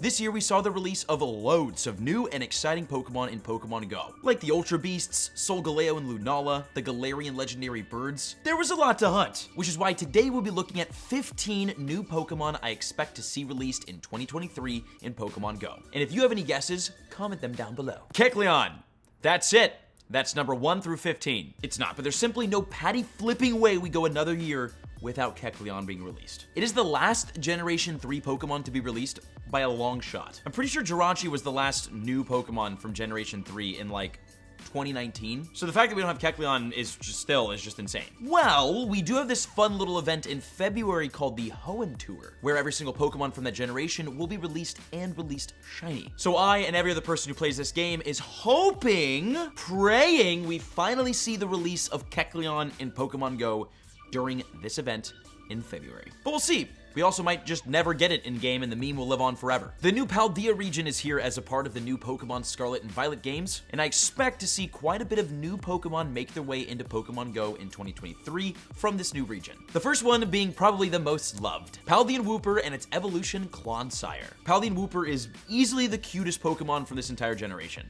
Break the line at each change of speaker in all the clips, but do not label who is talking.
This year we saw the release of loads of new and exciting Pokemon in Pokemon Go, like the Ultra Beasts, Solgaleo and Lunala, the Galarian legendary birds. There was a lot to hunt, which is why today we'll be looking at 15 new Pokemon I expect to see released in 2023 in Pokemon Go. And if you have any guesses, comment them down below. Kecleon. That's it. That's number 1 through 15. It's not, but there's simply no patty flipping way we go another year without Kecleon being released. It is the last Generation 3 Pokemon to be released by a long shot. I'm pretty sure Jirachi was the last new Pokemon from Generation 3 in like 2019. So the fact that we don't have Kecleon is just insane. Well, we do have this fun little event in February called the Hoenn Tour, where every single Pokemon from that generation will be released and released shiny. So I and every other person who plays this game is hoping, praying we finally see the release of Kecleon in Pokemon Go during this event in February. But we'll see. We also might just never get it in-game and the meme will live on forever. The new Paldea region is here as a part of the new Pokemon Scarlet and Violet games, and I expect to see quite a bit of new Pokemon make their way into Pokemon Go in 2023 from this new region. The first one being probably the most loved, Paldean Wooper and its evolution Clodsire. Paldean Wooper is easily the cutest Pokemon from this entire generation.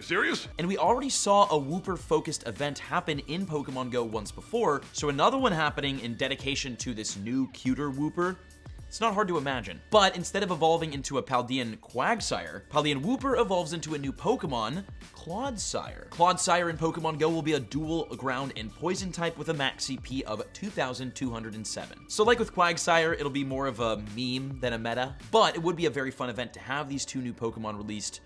Serious?
And we already saw a Wooper-focused event happen in Pokemon Go once before, so another one happening in dedication to this new, cuter Wooper. It's not hard to imagine. But instead of evolving into a Paldean Quagsire, Paldean Wooper evolves into a new Pokemon, Clodsire. Clodsire in Pokemon Go will be a dual ground and poison type with a max CP of 2,207. So like with Quagsire, it'll be more of a meme than a meta, but it would be a very fun event to have these two new Pokemon released.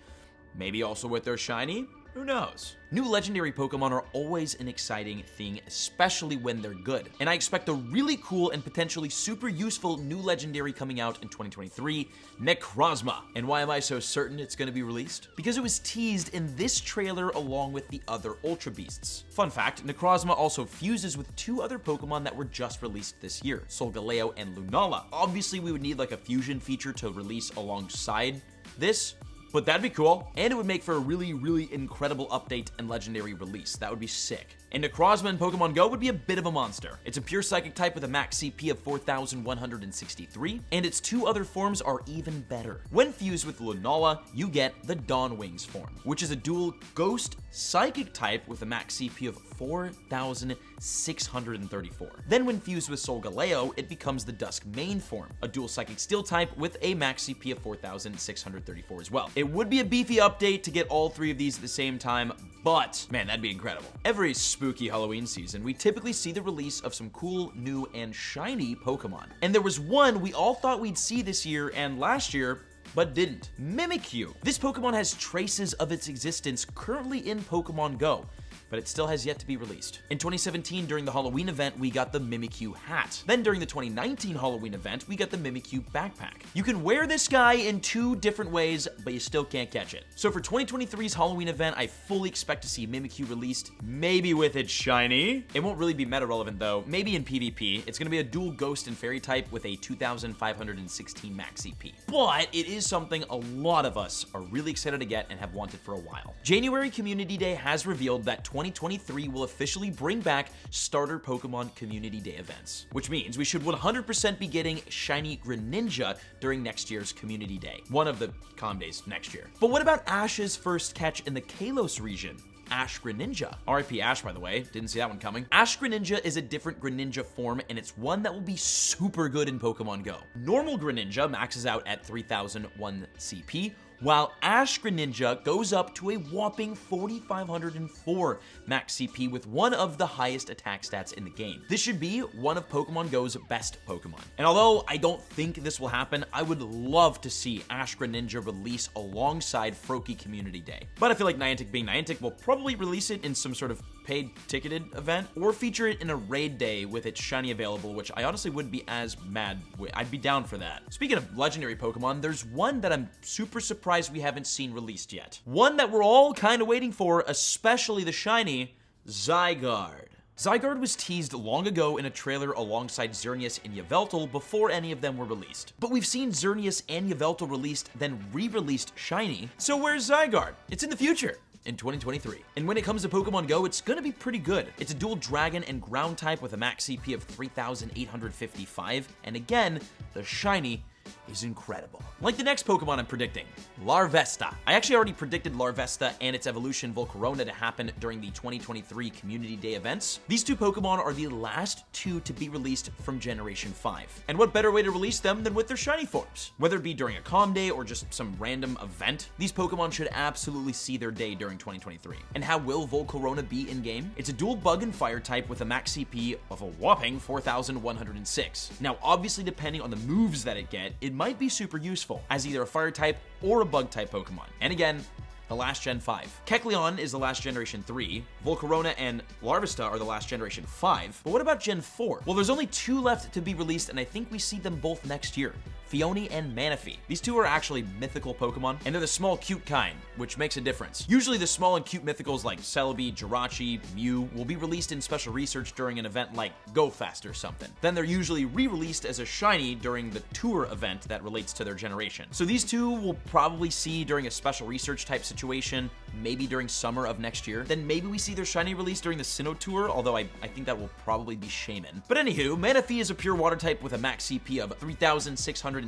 Maybe also with their shiny? Who knows? New legendary Pokemon are always an exciting thing, especially when they're good. And I expect a really cool and potentially super useful new legendary coming out in 2023, Necrozma. And why am I so certain it's going to be released? Because it was teased in this trailer along with the other Ultra Beasts. Fun fact, Necrozma also fuses with 2 other Pokemon that were just released this year, Solgaleo and Lunala. Obviously, we would need like a fusion feature to release alongside this, but that'd be cool, and it would make for a really, really incredible update and legendary release. That would be sick. And Necrozma in Pokemon Go would be a bit of a monster. It's a pure psychic type with a max CP of 4,163, and its 2 other forms are even better. When fused with Lunala, you get the Dawnwings form, which is a dual ghost psychic type with a max CP of 4,634. Then when fused with Solgaleo, it becomes the Dusk Mane form, a dual psychic steel type with a max CP of 4,634 as well. It would be a beefy update to get all 3 of these at the same time, but man, that'd be incredible. Every spooky Halloween season, we typically see the release of some cool, new, and shiny Pokemon. And there was one we all thought we'd see this year and last year, but didn't. Mimikyu. This Pokemon has traces of its existence currently in Pokemon Go, but it still has yet to be released. In 2017, during the Halloween event, we got the Mimikyu hat. Then during the 2019 Halloween event, we got the Mimikyu backpack. You can wear this guy in 2 different ways, but you still can't catch it. So for 2023's Halloween event, I fully expect to see Mimikyu released, maybe with its shiny. It won't really be meta relevant though, maybe in PvP. It's gonna be a dual ghost and fairy type with a 2,516 max CP. But it is something a lot of us are really excited to get and have wanted for a while. January Community Day has revealed that 2023 will officially bring back starter Pokemon Community Day events, which means we should 100% be getting shiny Greninja during next year's Community Day, one of the calm days next year. But what about Ash's first catch in the Kalos region? Ash Greninja. RIP Ash, by the way. Didn't see that one coming. Ash Greninja is a different Greninja form, and it's one that will be super good in Pokemon Go. Normal Greninja maxes out at 3,001 CP, while Ash Greninja goes up to a whopping 4,504 max CP with one of the highest attack stats in the game. This should be one of Pokemon Go's best Pokemon. And although I don't think this will happen, I would love to see Ash Greninja release alongside Froakie Community Day. But I feel like Niantic being Niantic will probably release it in some sort of paid ticketed event or feature it in a raid day with its shiny available, which I honestly wouldn't be as mad with. I'd be down for that. Speaking of legendary Pokemon, there's one that I'm super surprised we haven't seen released yet. One that we're all kind of waiting for, especially the shiny, Zygarde. Zygarde was teased long ago in a trailer alongside Xerneas and Yveltal before any of them were released. But we've seen Xerneas and Yveltal released, then re-released shiny, so where's Zygarde? It's in the future. in 2023. And when it comes to Pokemon Go, it's gonna be pretty good. It's a dual dragon and ground type with a max CP of 3,855, and again, the shiny is incredible. Like the next Pokemon I'm predicting, Larvesta. I actually already predicted Larvesta and its evolution Volcarona to happen during the 2023 Community Day events. These two Pokemon are the last two to be released from Generation 5. And what better way to release them than with their shiny forms? Whether it be during a comm day or just some random event, these Pokemon should absolutely see their day during 2023. And how will Volcarona be in-game? It's a dual bug and fire type with a max CP of a whopping 4,106. Now, obviously, depending on the moves that it gets, it might be super useful as either a fire type or a bug type Pokemon. And again, the last Gen 5. Kecleon is the last Generation 3, Volcarona and Larvesta are the last Generation 5, but what about Gen 4? Well, there's only 2 left to be released, and I think we see them both next year. Phione and Manaphy. These two are actually mythical Pokemon, and they're the small, cute kind, which makes a difference. Usually the small and cute mythicals like Celebi, Jirachi, Mew will be released in special research during an event like Go Fest or something. Then they're usually re-released as a shiny during the tour event that relates to their generation. So these two will probably see during a special research type situation, maybe during summer of next year. Then maybe we see their shiny release during the Sinnoh tour, although I think that will probably be Shaman. But anywho, Manaphy is a pure water type with a max CP of 3,691,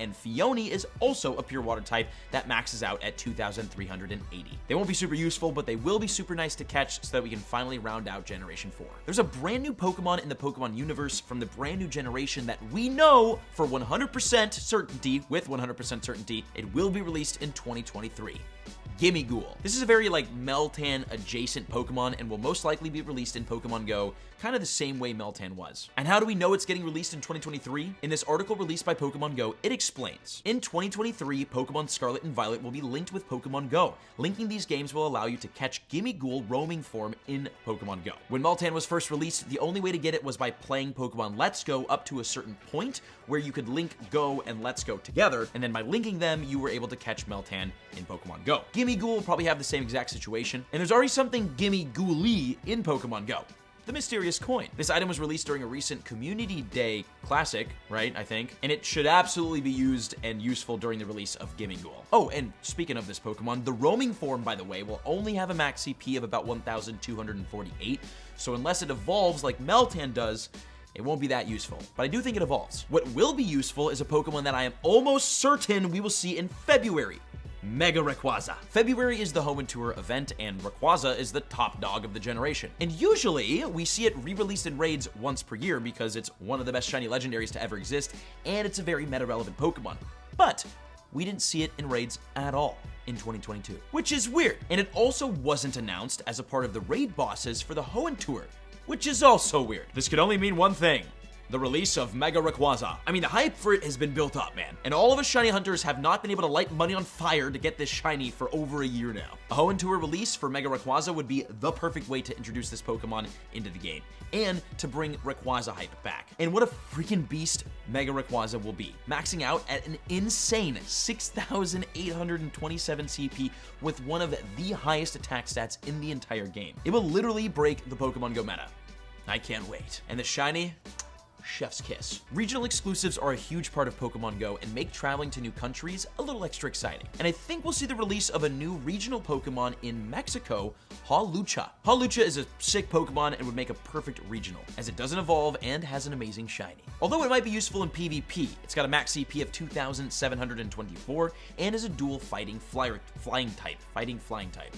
and Phione is also a pure water type that maxes out at 2,380. They won't be super useful, but they will be super nice to catch so that we can finally round out Generation 4. There's a brand new Pokemon in the Pokemon universe from the brand new generation that we know for 100% certainty, with 100% certainty, it will be released in 2023. Gimmighoul. This is a very Meltan adjacent Pokemon and will most likely be released in Pokemon Go kind of the same way Meltan was. And how do we know it's getting released in 2023? In this article released by Pokemon Go, it explains. In 2023, Pokemon Scarlet and Violet will be linked with Pokemon Go. Linking these games will allow you to catch Gimmighoul roaming form in Pokemon Go. When Meltan was first released, the only way to get it was by playing Pokemon Let's Go up to a certain point where you could link Go and Let's Go together, and then by linking them, you were able to catch Meltan in Pokemon Go. Gimmighoul will probably have the same exact situation, and there's already something Gimmighoul-y in Pokemon Go. The Mysterious Coin. This item was released during a recent Community Day Classic, right, I think, and it should absolutely be used and useful during the release of Gimmighoul. Oh, and speaking of this Pokemon, the roaming form, by the way, will only have a max CP of about 1,248, so unless it evolves like Meltan does, it won't be that useful, but I do think it evolves. What will be useful is a Pokemon that I am almost certain we will see in February. Mega Rayquaza. February is the Hoenn Tour event, and Rayquaza is the top dog of the generation. And usually, we see it re-released in raids once per year because it's one of the best shiny legendaries to ever exist, and it's a very meta-relevant Pokemon. But we didn't see it in raids at all in 2022, which is weird. And it also wasn't announced as a part of the raid bosses for the Hoenn Tour, which is also weird. This could only mean one thing: the release of Mega Rayquaza. I mean, the hype for it has been built up, man. And all of us shiny hunters have not been able to light money on fire to get this shiny for over a year now. A Hoenn Tour release for Mega Rayquaza would be the perfect way to introduce this Pokemon into the game and to bring Rayquaza hype back. And what a freaking beast Mega Rayquaza will be, maxing out at an insane 6,827 CP with one of the highest attack stats in the entire game. It will literally break the Pokemon Go meta. I can't wait. And the shiny? Chef's kiss. Regional exclusives are a huge part of Pokemon Go and make traveling to new countries a little extra exciting. And I think we'll see the release of a new regional Pokemon in Mexico, Hawlucha. Hawlucha is a sick Pokemon and would make a perfect regional, as it doesn't evolve and has an amazing shiny. Although it might be useful in PvP, it's got a max CP of 2,724 and is a dual flying type.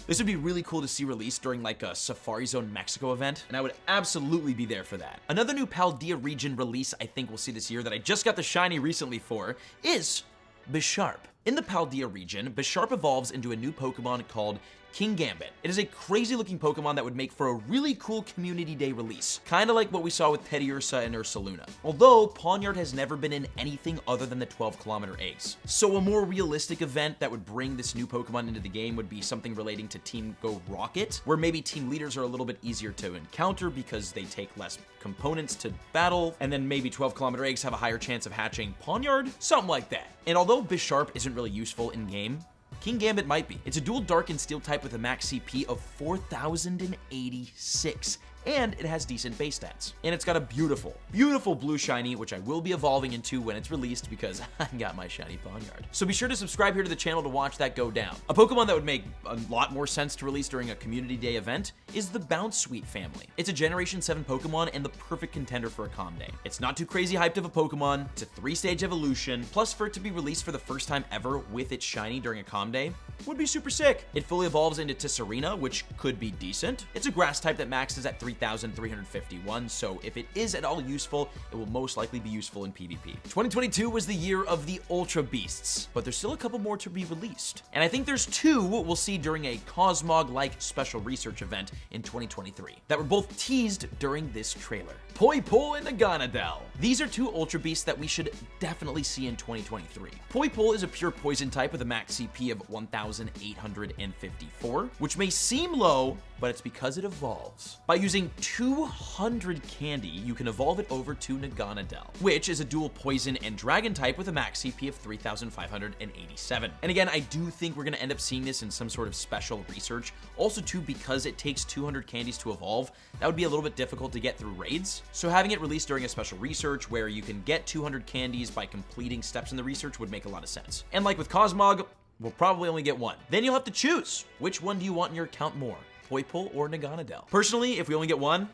This would be really cool to see released during a Safari Zone Mexico event, and I would absolutely be there for that. Another new Paldea region release I think we'll see this year that I just got the shiny recently for is Bisharp. In the Paldea region, Bisharp evolves into a new Pokemon called Kingambit. It is a crazy looking Pokemon that would make for a really cool Community Day release, kind of like what we saw with Teddiursa and Ursaluna. Although Pawniard has never been in anything other than the 12-kilometer eggs. So a more realistic event that would bring this new Pokemon into the game would be something relating to Team Go Rocket, where maybe team leaders are a little bit easier to encounter because they take less components to battle, and then maybe 12-kilometer eggs have a higher chance of hatching Pawniard, something like that. And although Bisharp isn't really useful in game, Kingambit might be. It's a dual dark and steel type with a max CP of 4,086 and it has decent base stats. And it's got a beautiful, beautiful blue shiny, which I will be evolving into when it's released because I got my shiny Pawniard. So be sure to subscribe here to the channel to watch that go down. A Pokemon that would make a lot more sense to release during a Community Day event is the Bounsweet family. It's a Generation 7 Pokemon and the perfect contender for a Comm Day. It's not too crazy hyped of a Pokemon, it's a 3-stage evolution, plus for it to be released for the first time ever with its shiny during a Comm Day would be super sick. It fully evolves into Tisserina, which could be decent. It's a grass type that maxes at 3,351, so if it is at all useful, it will most likely be useful in PvP. 2022 was the year of the Ultra Beasts, but there's still a couple more to be released. And I think there's two we'll see during a Cosmog-like special research event in 2023 that were both teased during this trailer. Poipole and Naganadel. These are two Ultra Beasts that we should definitely see in 2023. Poipole is a pure poison type with a max CP of 1,854, which may seem low, but it's because it evolves. By using 200 candy, you can evolve it over to Naganadel, which is a dual poison and dragon type with a max CP of 3,587. And again, I do think we're gonna end up seeing this in some sort of special research. Also too, because it takes 200 candies to evolve, that would be a little bit difficult to get through raids. So having it released during a special research where you can get 200 candies by completing steps in the research would make a lot of sense. And like with Cosmog, we'll probably only get one. Then you'll have to choose. Which one do you want in your account more? Poipole or Naganadel? Personally, if we only get one,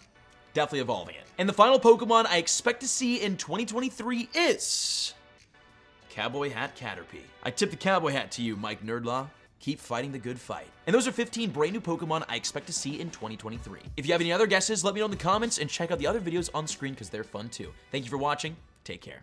definitely evolving it. And the final Pokemon I expect to see in 2023 is Cowboy Hat Caterpie. I tip the cowboy hat to you, Mike Nerdlaw. Keep fighting the good fight. And those are 15 brand new Pokemon I expect to see in 2023. If you have any other guesses, let me know in the comments and check out the other videos on screen because they're fun too. Thank you for watching. Take care.